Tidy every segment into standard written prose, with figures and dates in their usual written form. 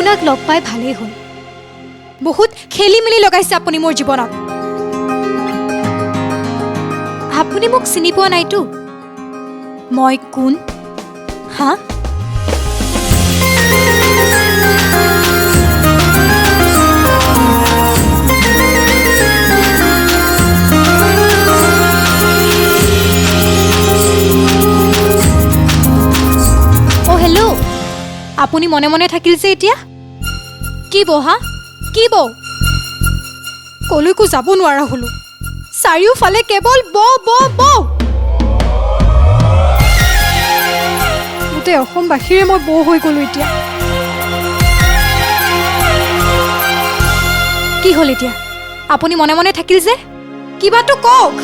আপোনাক লগ পাই ভালেই হ'ল বহুত খেলি মেলি লগাইছে আপুনি মোৰ জীৱনত আপুনি মোক চিনি পোৱা নাইতো মই কোন হা আপুনি মনে মনে থাকিল যে এতিয়া কি বহা কি বৌ কলৈকো যাব নোৱাৰা হলো চাৰিওফালে কেৱল গোটেই অসমবাসীৰে মই বৌ হৈ গলো এতিয়া কি হ'ল এতিয়া আপুনি মনে মনে থাকিল যে কিবাটো কওক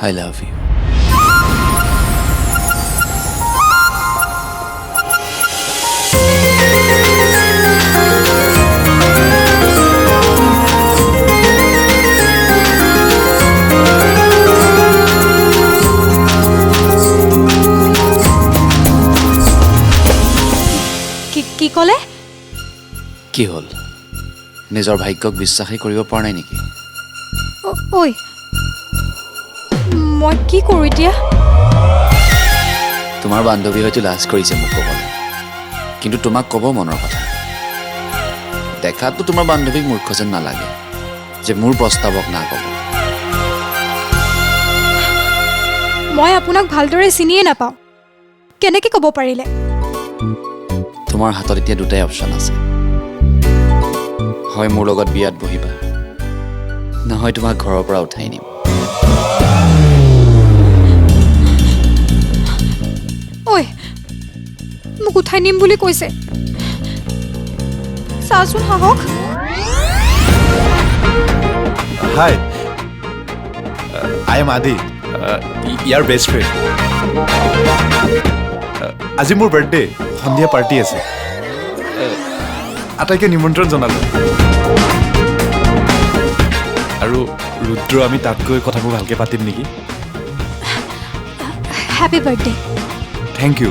I love you. কি ক'লে কি হ'ল নিজৰ ভাগ্যক বিশ্বাসই কৰিব পৰা নাই নেকি ঐ মই কি কৰোঁ এতিয়া তোমাৰ বান্ধৱী হয়তো লাজ কৰিছে মোক ক'বলৈ কিন্তু তোমাক ক'ব মনৰ কথা দেখাতো তোমাৰ বান্ধৱীক মূৰ্খ যেন নালাগে যে মোৰ প্ৰস্তাৱক না ক'ব মই আপোনাক ভালদৰে চিনিয়ে নাপাওঁ কেনেকৈ ক'ব পাৰিলে তোমাৰ হাতত এতিয়া দুটাই অপশ্যন আছে হয় মোৰ লগত বিয়াত বহিবা নহয় তোমাক ঘৰৰ পৰা উঠাই নিম ঐ মোক উঠাই নিম বুলি কৈছে চাচোন সাহস Hi, I am Adi, your best friend. আজি মোৰ বাৰ্থডে সন্ধিয়া পাৰ্টি আছে আটাইকে নিমন্ত্ৰণ জনালো আৰু ৰুদ্ৰ আমি তাত গৈ কথাবোৰ ভালকৈ পাতিম নেকি হেপী বাৰ্থডে থেংক ইউ